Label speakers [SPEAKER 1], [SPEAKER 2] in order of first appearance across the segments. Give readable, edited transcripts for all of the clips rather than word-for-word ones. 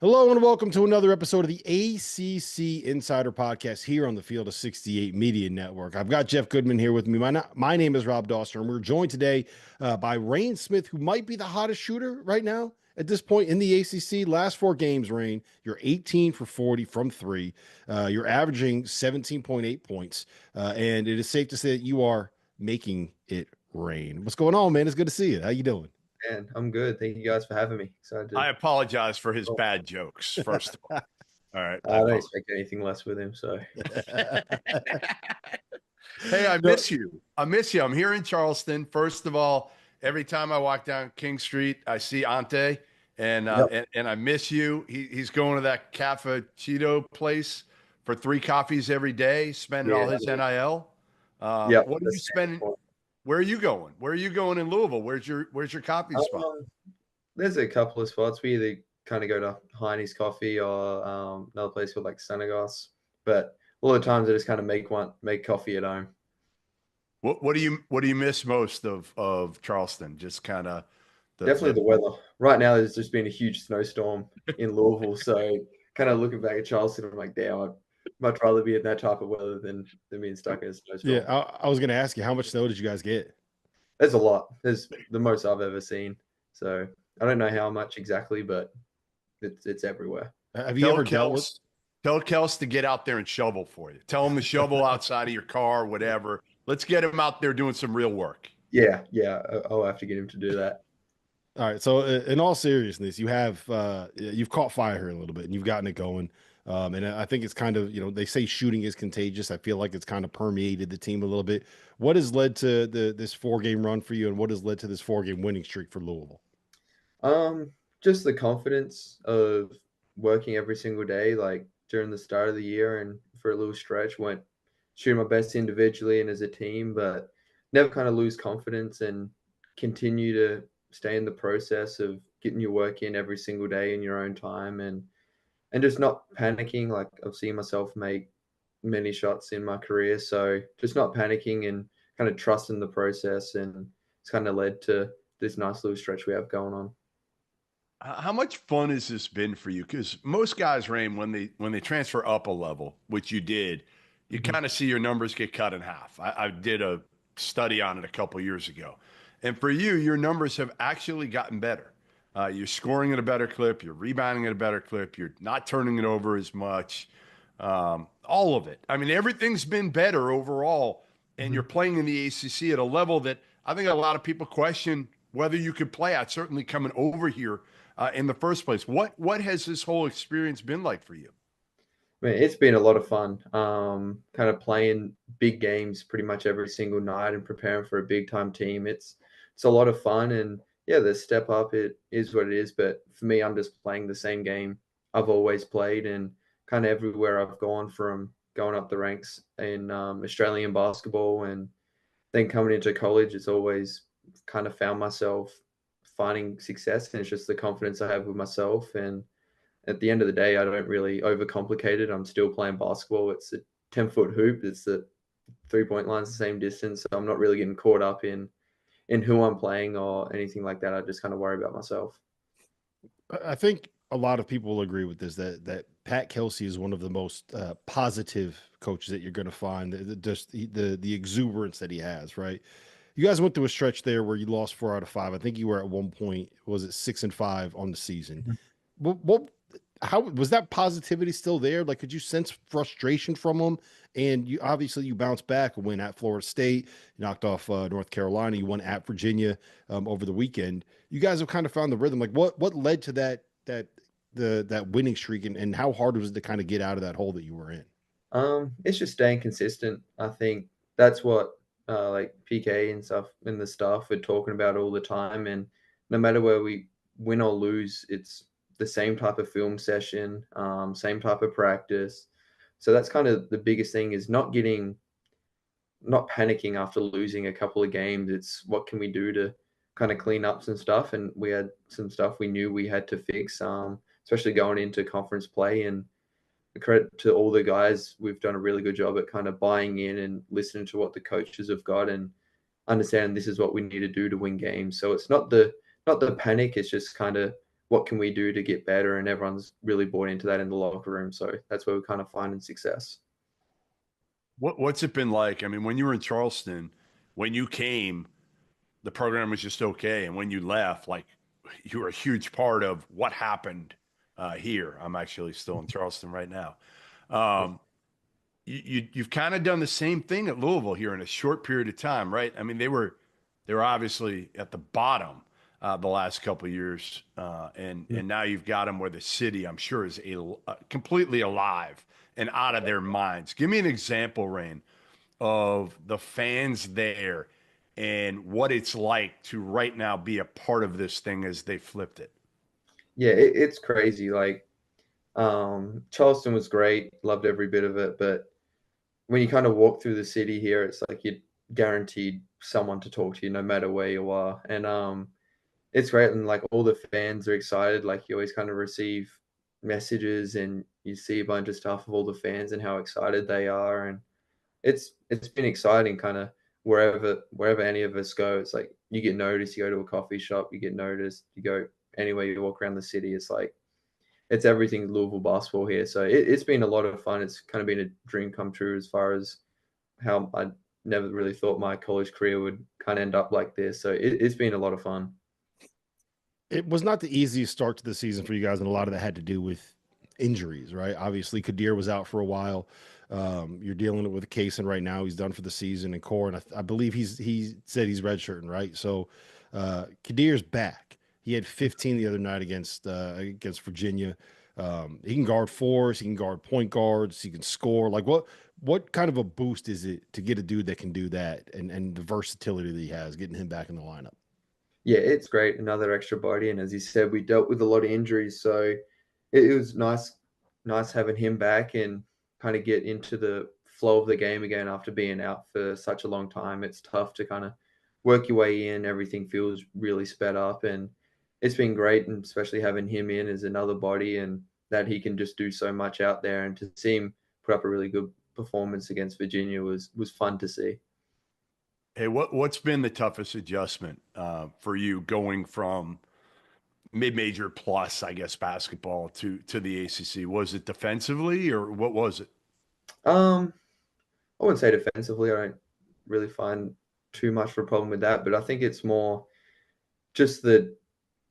[SPEAKER 1] Hello and welcome to another episode of the ACC Insider Podcast here on the Field of 68 Media Network. I've got Jeff Goodman here with me. My name is Rob Dauster, and we're joined today by Reyne Smith, who might be the hottest shooter right now at this point in the ACC. Last four games, Reyne, you're 18 for 40 from three. You're averaging 17.8 points, and it is safe to say that you are making it rain. What's going on, man? It's good to see you. How you doing?
[SPEAKER 2] Man, I'm good. Thank you guys for having me.
[SPEAKER 3] I apologize for his bad jokes, first of all. All right.
[SPEAKER 2] I don't expect anything less with him, so.
[SPEAKER 3] Hey, I miss you. I'm here in Charleston. First of all, every time I walk down King Street, I see Ante, and I miss you. He's going to that Cafe Cheeto place for 3 coffees every day, spending all his NIL. What are you spending? Where are you going? Where are you going in Louisville? Where's your coffee spot?
[SPEAKER 2] There's a couple of spots. We either kind of go to Heine's Coffee or another place called like Senegos. But a lot of times I just kind of make coffee at home.
[SPEAKER 3] What do you miss most of Charleston? Just kind of
[SPEAKER 2] definitely the weather. Right now there's just been a huge snowstorm in Louisville, so kind of looking back at Charleston, I'm like, damn, I'd much rather be in that type of weather than being stuck in a snowstorm.
[SPEAKER 1] Yeah, I was going to ask you, how much snow did you guys get?
[SPEAKER 2] There's a lot. There's the most I've ever seen. So I don't know how much exactly, but it's everywhere.
[SPEAKER 1] Have you ever dealt with?
[SPEAKER 3] Tell Kels to get out there and shovel for you. Tell him to shovel outside of your car, whatever. Let's get him out there doing some real work.
[SPEAKER 2] Yeah. I'll have to get him to do that.
[SPEAKER 1] All right. So in all seriousness, you've caught fire here a little bit and you've gotten it going. And I think it's kind of, they say shooting is contagious. I feel like it's kind of permeated the team a little bit. What has led to this 4-game run for you, and what has led to this 4-game winning streak for Louisville?
[SPEAKER 2] Just the confidence of working every single day, like during the start of the year and for a little stretch, went shooting my best individually and as a team, but never kind of lose confidence and continue to stay in the process of getting your work in every single day in your own time and just not panicking. Like I've seen myself make many shots in my career. So just not panicking and kind of trusting the process. And it's kind of led to this nice little stretch we have going on.
[SPEAKER 3] How much fun has this been for you? Because most guys, Reyne, when they transfer up a level, which you did, you kind of see your numbers get cut in half. I did a study on it a couple years ago. And for you, your numbers have actually gotten better. You're scoring at a better clip. You're rebounding at a better clip. You're not turning it over as much. All of it. I mean, everything's been better overall. And you're playing in the ACC at a level that I think a lot of people question whether you could play at, certainly coming over here in the first place. What has this whole experience been like for you?
[SPEAKER 2] I mean, it's been a lot of fun. Kind of playing big games pretty much every single night and preparing for a big time team. It's a lot of fun, and yeah, the step up, it is what it is. But for me, I'm just playing the same game I've always played, and kind of everywhere I've gone from going up the ranks in Australian basketball, and then coming into college, it's always kind of found myself finding success, and it's just the confidence I have with myself. And at the end of the day, I don't really overcomplicate it. I'm still playing basketball. It's a 10-foot hoop. It's the 3-point line's the same distance. So I'm not really getting caught up in who I'm playing or anything like that. I just kind of worry about myself.
[SPEAKER 1] I think a lot of people will agree with this, that Pat Kelsey is one of the most positive coaches that you're going to find. Just the exuberance that he has, right? You guys went through a stretch there where you lost 4 out of 5. I think you were at one point, was it 6-5 on the season? How was that positivity still there? Like, could you sense frustration from them? And you obviously bounced back and win at Florida State, you knocked off North Carolina, you won at Virginia over the weekend. You guys have kind of found the rhythm. Like, what led to that winning streak, and how hard was it to kind of get out of that hole that you were in?
[SPEAKER 2] It's just staying consistent. I think that's what like PK and stuff and the staff are talking about all the time. And no matter where we win or lose, it's the same type of film session, same type of practice. So that's kind of the biggest thing, is not panicking after losing a couple of games. It's what can we do to kind of clean up some stuff. And we had some stuff we knew we had to fix, especially going into conference play. And credit to all the guys, we've done a really good job at kind of buying in and listening to what the coaches have got and understanding this is what we need to do to win games. So it's not the panic. It's just kind of what can we do to get better, and everyone's really bought into that in the locker room. So that's where we're kind of finding success.
[SPEAKER 3] What's it been like? I mean, when you were in Charleston, when you came, the program was just okay, and when you left, like you were a huge part of what happened here. I'm actually still in Charleston right now. Um, you've kind of done the same thing at Louisville here in a short period of time, right? I mean, they were obviously at the bottom the last couple of years, and now you've got them where the city, I'm sure, is completely alive and out of their minds. Give me an example, Reyne, of the fans there and what it's like to right now be a part of this thing as they flipped it.
[SPEAKER 2] Yeah, it's crazy. Like Charleston was great, loved every bit of it, but when you kind of walk through the city here, it's like you're guaranteed someone to talk to you no matter where you are. And it's great, and like all the fans are excited. Like you always kind of receive messages and you see a bunch of stuff of all the fans and how excited they are. And it's been exciting kind of wherever any of us go. It's like you get noticed, you go to a coffee shop, you get noticed, you go anywhere, you walk around the city. It's like it's everything Louisville basketball here. So it's been a lot of fun. It's kind of been a dream come true as far as how I never really thought my college career would kind of end up like this. So it's been a lot of fun.
[SPEAKER 1] It was not the easiest start to the season for you guys, and a lot of that had to do with injuries, right? Obviously, Kadir was out for a while. You're dealing with Kaysen right now; he's done for the season, and Core, and I believe he said he's redshirting, right? So Kadir's back. He had 15 the other night against Virginia. He can guard fours, he can guard point guards, he can score. Like what kind of a boost is it to get a dude that can do that and the versatility that he has, getting him back in the lineup?
[SPEAKER 2] Yeah, it's great. Another extra body. And as you said, we dealt with a lot of injuries. So it was nice having him back and kind of get into the flow of the game again after being out for such a long time. It's tough to kind of work your way in. Everything feels really sped up, and it's been great. And especially having him in as another body, and that he can just do so much out there, and to see him put up a really good performance against Virginia was fun to see.
[SPEAKER 3] Hey, what's been the toughest adjustment for you going from mid-major plus, I guess, basketball to the ACC? Was it defensively, or what was it?
[SPEAKER 2] Um, I wouldn't say defensively. I don't really find too much of a problem with that, but I think it's more just the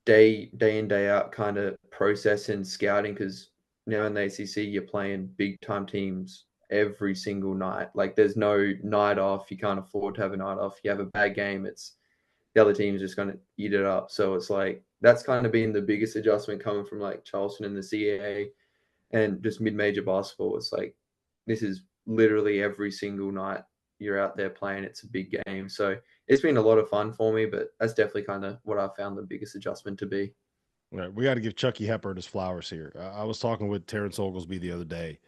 [SPEAKER 2] day in day out kind of process and scouting, because now in the ACC you're playing big time teams every single night. Like there's no night off. You can't afford to have a night off. You have a bad game, it's the other team's just going to eat it up. So it's like that's kind of been the biggest adjustment coming from like Charleston and the CAA and just mid-major basketball. It's like this is literally every single night you're out there playing. It's a big game. So it's been a lot of fun for me, but that's definitely kind of what I found the biggest adjustment to be.
[SPEAKER 1] All right, we got to give Chucky Hepburn his flowers here. I was talking with Terrence Oglesby the other day.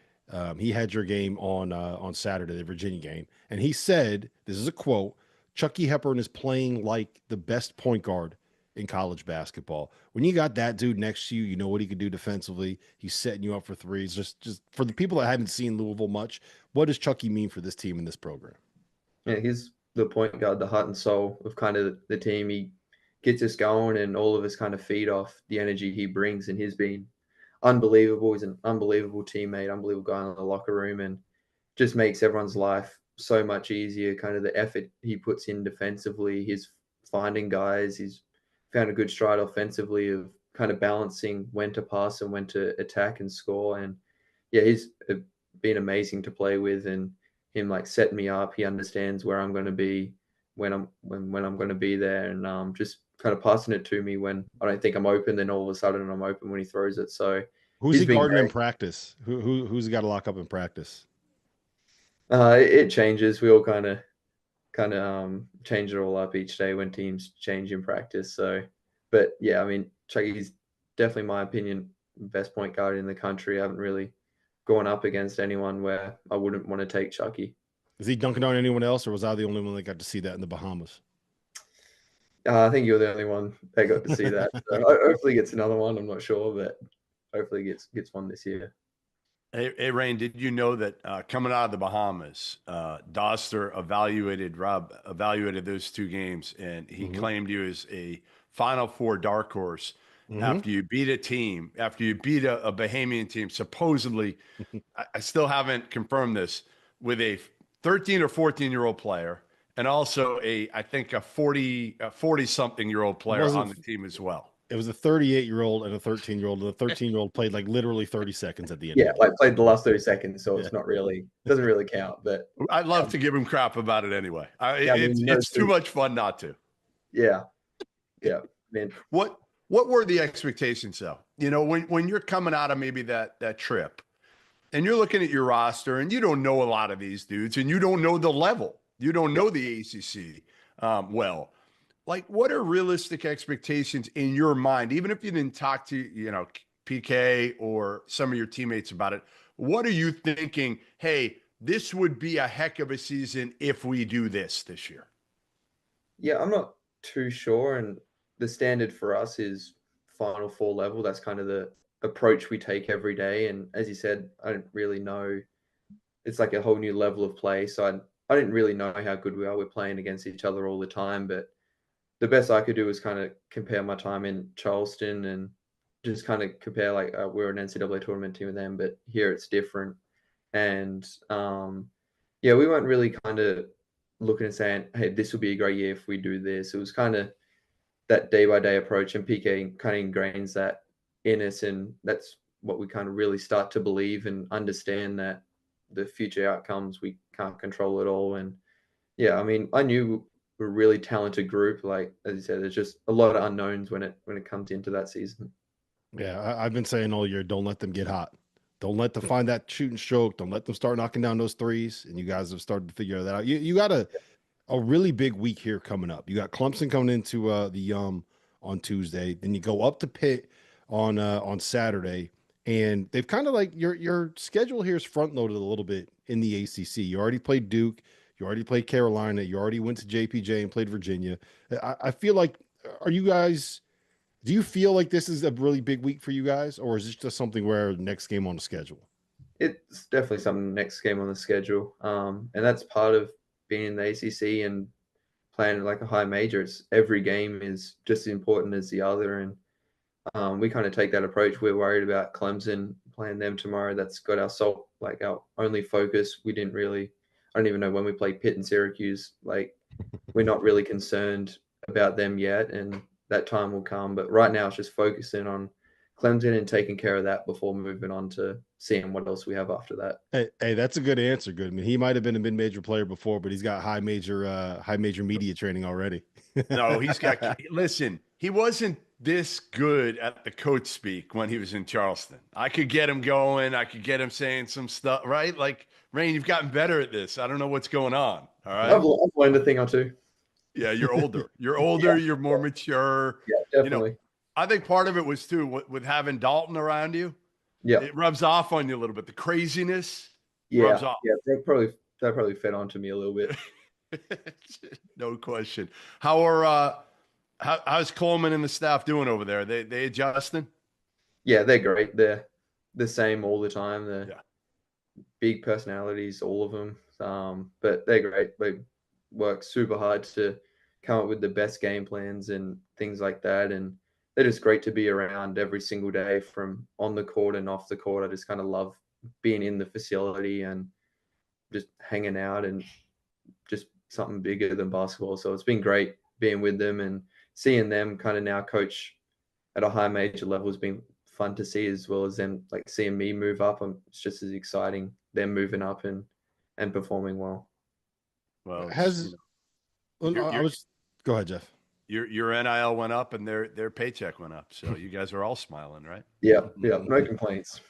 [SPEAKER 1] He had your game on Saturday, the Virginia game, and he said, "This is a quote: Chucky Hepburn is playing like the best point guard in college basketball. When you got that dude next to you, you know what he can do defensively. He's setting you up for threes. Just for the people that haven't seen Louisville much, what does Chucky mean for this team and this program?"
[SPEAKER 2] Yeah, he's the point guard, the heart and soul of kind of the team. He gets us going, and all of us kind of feed off the energy he brings. And he's been unbelievable. He's an unbelievable teammate, unbelievable guy in the locker room, and just makes everyone's life so much easier. Kind of the effort he puts in defensively, he's finding guys. He's found a good stride offensively of kind of balancing when to pass and when to attack and score. And yeah, he's been amazing to play with, and him like setting me up. He understands where I'm going to be when I'm going to be there, and just kind of passing it to me when I don't think I'm open. Then all of a sudden I'm open when he throws it. So
[SPEAKER 1] Who's
[SPEAKER 2] he's
[SPEAKER 1] he
[SPEAKER 2] been
[SPEAKER 1] guarding in
[SPEAKER 2] great.
[SPEAKER 1] practice? Who's he got to lock up in practice?
[SPEAKER 2] It changes. We all kind of change it all up each day when teams change in practice. So, but yeah, I mean, Chucky's definitely, my opinion, best point guard in the country. I haven't really gone up against anyone where I wouldn't want to take Chucky.
[SPEAKER 1] Is he dunking on anyone else, or was I the only one that got to see that in the Bahamas?
[SPEAKER 2] I think you're the only one that got to see that. So hopefully he gets another one. I'm not sure, but hopefully he gets one this year.
[SPEAKER 3] Hey, Reyne, did you know that coming out of the Bahamas, Dauster evaluated those two games, and he claimed you as a Final Four dark horse after you beat a team, after you beat a Bahamian team, supposedly, I still haven't confirmed this, with a 13 or 14-year-old player and also I think a 40-something-year-old player on the team as well.
[SPEAKER 1] It was a 38-year-old and a 13-year-old, and the 13-year-old played like literally 30 seconds at the end.
[SPEAKER 2] Yeah, like played the last 30 seconons, so it's not really, doesn't really count. But
[SPEAKER 3] I'd love to give him crap about it anyway. It's too much fun not to.
[SPEAKER 2] Yeah, man.
[SPEAKER 3] What were the expectations though? You know, when you're coming out of maybe that trip, and you're looking at your roster, and you don't know a lot of these dudes, and you don't know the level, you don't know the ACC well. Like, what are realistic expectations in your mind? Even if you didn't talk to, PK or some of your teammates about it, what are you thinking? Hey, this would be a heck of a season if we do this year.
[SPEAKER 2] Yeah, I'm not too sure. And the standard for us is Final Four level. That's kind of the approach we take every day. And as you said, I don't really know. It's like a whole new level of play. So I didn't really know how good we are. We're playing against each other all the time, but the best I could do was kind of compare my time in Charleston and just kind of compare, like, we're an NCAA tournament team with them, but here it's different. And we weren't really kind of looking and saying, hey, this will be a great year if we do this. It was kind of that day by day approach, and PK kind of ingrains that in us. And that's what we kind of really start to believe and understand, that the future outcomes we can't control at all. And yeah, I mean, I knew we're a really talented group. Like, as you said, there's just a lot of unknowns when it comes into that season.
[SPEAKER 1] Yeah, I've been saying all year, don't let them get hot. Don't let them find that shooting stroke. Don't let them start knocking down those threes. And you guys have started to figure that out. You got a really big week here coming up. You got Clemson coming into the Yum on Tuesday. Then you go up to Pitt on Saturday. And they've kind of, like, your schedule here is front loaded a little bit in the ACC. You already played Duke. You already played Carolina. You already went to JPJ and played Virginia. I feel like, do you feel like this is a really big week for you guys, or is this just something where next game on the schedule?
[SPEAKER 2] It's definitely something next game on the schedule. And that's part of being in the ACC and playing like a high major. It's every game is just as important as the other. And we kind of take that approach. We're worried about Clemson, playing them tomorrow. That's got our only focus. I don't even know when we play Pitt and Syracuse. Like, we're not really concerned about them yet, and that time will come. But right now it's just focusing on Clemson and taking care of that before moving on to seeing what else we have after that.
[SPEAKER 1] Hey, that's a good answer, Goodman. He might have been a mid-major player before, but he's got high major media training already.
[SPEAKER 3] No, listen, he wasn't this good at the coach speak when he was in Charleston. I could get him going. I could get him saying some stuff, right? Like, Reyne, you've gotten better at this. I don't know what's going on. All right.
[SPEAKER 2] I've learned a thing or two.
[SPEAKER 3] Yeah, you're older. You're older. Yeah. You're more mature.
[SPEAKER 2] Yeah, definitely.
[SPEAKER 3] I think part of it was too with having Dalton around you.
[SPEAKER 2] Yeah,
[SPEAKER 3] it rubs off on you a little bit. The craziness
[SPEAKER 2] rubs
[SPEAKER 3] off.
[SPEAKER 2] Yeah, that probably fed onto me a little bit.
[SPEAKER 3] No question. How's Coleman and the staff doing over there? They adjusting?
[SPEAKER 2] Yeah, they're great. They're the same all the time. They're big personalities, all of them. But they're great. They work super hard to come up with the best game plans and things like that. And they're just great to be around every single day, from on the court and off the court. I just kind of love being in the facility and just hanging out, and just something bigger than basketball. So it's been great being with them, and seeing them kind of now coach at a high major level has been fun to see, as well as them like seeing me move up. It's just as exciting, them moving up and performing well.
[SPEAKER 3] Well,
[SPEAKER 1] go ahead, Jeff.
[SPEAKER 3] Your NIL went up and their paycheck went up. So you guys are all smiling, right?
[SPEAKER 2] Yeah. No complaints.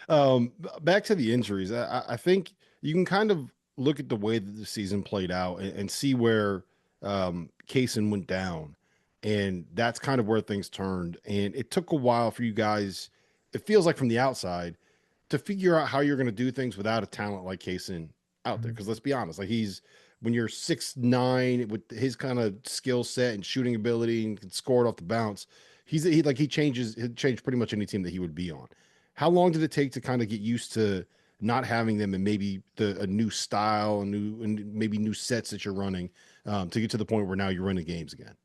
[SPEAKER 1] Back to the injuries. I think you can kind of look at the way that the season played out and see where Kaysen went down. And that's kind of where things turned. And it took a while for you guys, it feels like from the outside, to figure out how you're going to do things without a talent like Kaysen out there. Because let's be honest, like, when you're 6'9" with his kind of skill set and shooting ability and can score it off the bounce, he'd change pretty much any team that he would be on. How long did it take to kind of get used to not having them, and maybe a new style and maybe new sets that you're running, to get to the point where now you're running games again?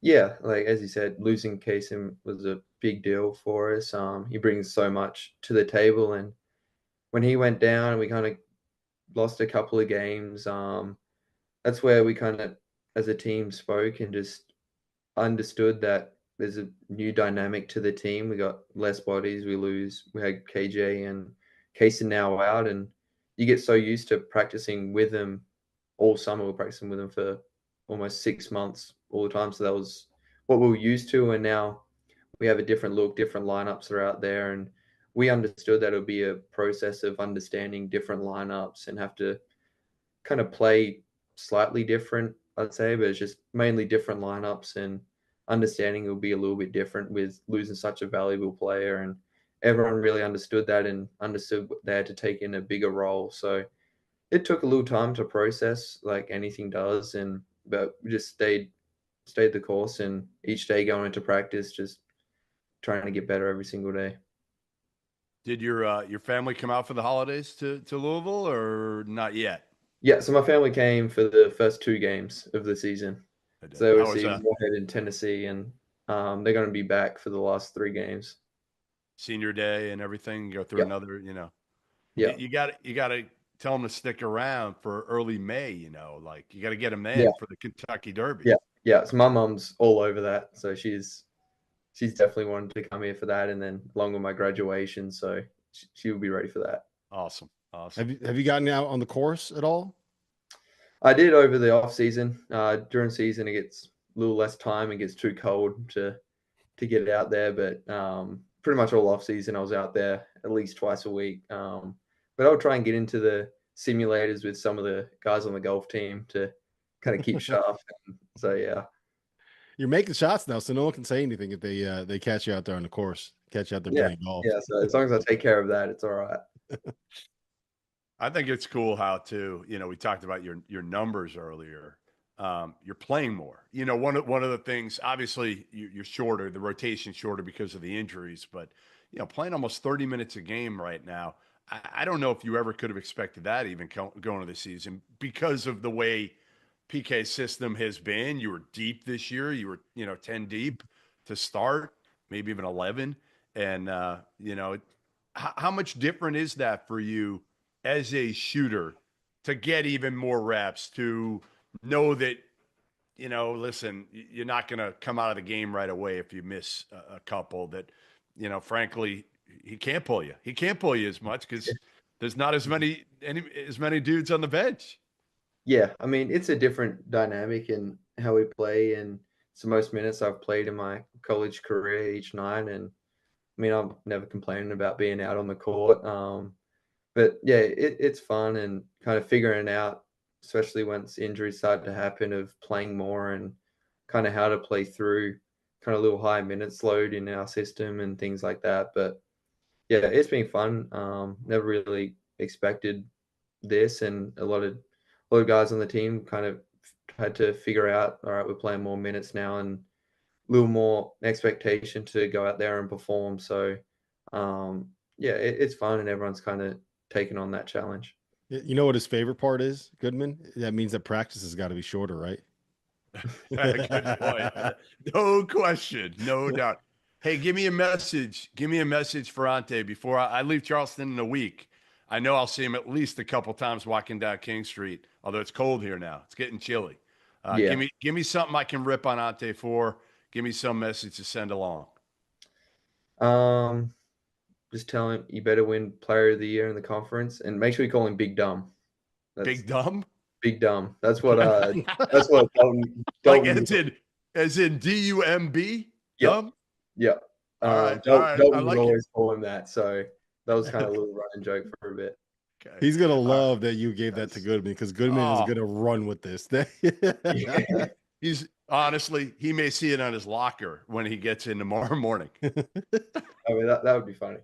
[SPEAKER 2] Yeah, like as you said, losing Kaysen was a big deal for us. He brings so much to the table, and when he went down, we kind of lost a couple of games. That's where we kind of, as a team, spoke and just understood that there's a new dynamic to the team. We got less bodies. We had KJ and Kaysen now out, and you get so used to practicing with them all summer. We're practicing with them for almost 6 months all the time. So that was what we were used to, and now we have a different look, different lineups are out there, and we understood that it would be a process of understanding different lineups and have to kind of play slightly different, I'd say, but it's just mainly different lineups, and understanding it will be a little bit different with losing such a valuable player. And everyone really understood that and understood they had to take in a bigger role. So it took a little time to process, like anything does, and but we just stayed the course, and each day going into practice, just trying to get better every single day.
[SPEAKER 3] Did your family come out for the holidays to Louisville or not yet?
[SPEAKER 2] Yeah, so my family came for the first 2 games of the season.
[SPEAKER 3] I did.
[SPEAKER 2] So they were
[SPEAKER 3] How was
[SPEAKER 2] seeing Moorhead in Tennessee, and they're going to be back for the last 3 games.
[SPEAKER 3] senior day and everything? Go through
[SPEAKER 2] Yeah,
[SPEAKER 3] another,
[SPEAKER 2] yeah,
[SPEAKER 3] you got to tell them to stick around for early May. Like you got to get them
[SPEAKER 2] yeah,
[SPEAKER 3] in for the Kentucky Derby.
[SPEAKER 2] yeah, yeah. So my mom's all over that. So she's definitely wanted to come here for that, and then along with my graduation, so she will be ready for that.
[SPEAKER 3] Awesome, awesome.
[SPEAKER 1] Have you gotten out on the course at all?
[SPEAKER 2] I did over the off season. During season, it gets a little less time. It gets too cold to get it out there, but pretty much all off season, I was out there at least twice a week. But I'll try and get into the simulators with some of the guys on the golf team to kind of keep sharp. So yeah,
[SPEAKER 1] You're making shots now, so no one can say anything if they catch you out there on the course, catch you out there
[SPEAKER 2] yeah,
[SPEAKER 1] playing golf.
[SPEAKER 2] yeah. So as long as I take care of that, it's all right.
[SPEAKER 3] I think it's cool how too, we talked about your numbers earlier. You're playing more. One of the things, obviously, you're shorter, the rotation shorter because of the injuries, but playing almost 30 minutes a game right now. I don't know if you ever could have expected that even going to the season because of the way PK's system has been. You were deep this year. You were 10 deep to start, maybe even 11, and how much different is that for you as a shooter to get even more reps, to know that, listen, you're not going to come out of the game right away if you miss a couple that, frankly, he can't pull you. He can't pull you as much because there's not as many dudes on the bench.
[SPEAKER 2] Yeah, I mean, it's a different dynamic in how we play, and it's the most minutes I've played in my college career each night. And I mean, I'm never complaining about being out on the court. But yeah, it's fun and kind of figuring out, especially once injuries start to happen, of playing more and kind of how to play through kind of little high minutes load in our system and things like that. But yeah, it's been fun. Never really expected this, and a lot of guys on the team kind of had to figure out, all right, we're playing more minutes now, and a little more expectation to go out there and perform. So yeah, it's fun, and everyone's kind of taking on that challenge.
[SPEAKER 1] You know what his favorite part is, Goodman? That means that practice has got to be shorter, right?
[SPEAKER 3] Good point. No question, no doubt. Hey, give me a message. Give me a message for Ante before I leave Charleston in a week. I know I'll see him at least a couple times walking down King Street, although it's cold here now. It's getting chilly.
[SPEAKER 2] Yeah.
[SPEAKER 3] Give me something I can rip on Ante for. Give me some message to send along.
[SPEAKER 2] Just tell him you better win Player of the Year in the conference, and make sure you call him Big Dumb. That's
[SPEAKER 3] Big Dumb?
[SPEAKER 2] Big Dumb. That's what
[SPEAKER 3] Like
[SPEAKER 2] Dalton
[SPEAKER 3] as in D-U-M-B?
[SPEAKER 2] Yeah.
[SPEAKER 3] Dumb?
[SPEAKER 2] Yeah.
[SPEAKER 3] All right.
[SPEAKER 2] Dalton
[SPEAKER 3] I
[SPEAKER 2] would
[SPEAKER 3] like it.
[SPEAKER 2] always call him that. So that was kind of a little running joke for a bit.
[SPEAKER 3] Okay.
[SPEAKER 1] He's gonna
[SPEAKER 3] All
[SPEAKER 1] love that you gave that to Goodman because Goodman is gonna run with this.
[SPEAKER 3] He's honestly, he may see it on his locker when he gets in tomorrow morning.
[SPEAKER 2] I mean, that would be funny.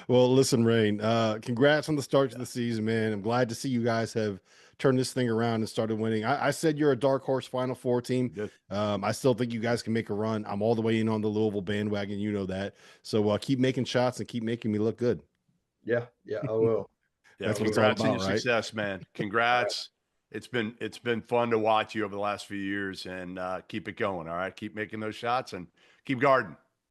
[SPEAKER 1] Well, listen, Reyne, congrats on the start to the season, man. I'm glad to see you guys have turned this thing around and started winning. I said you're a dark horse Final Four team. I still think you guys can make a run. I'm all the way in on the Louisville bandwagon. You know that. So keep making shots and keep making me look good.
[SPEAKER 2] Yeah, I will.
[SPEAKER 1] That's what it's all
[SPEAKER 3] Congrats on
[SPEAKER 1] about,
[SPEAKER 3] your
[SPEAKER 1] right?
[SPEAKER 3] success, man. Congrats. It's been fun to watch you over the last few years, and keep it going. All right, keep making those shots and keep guarding.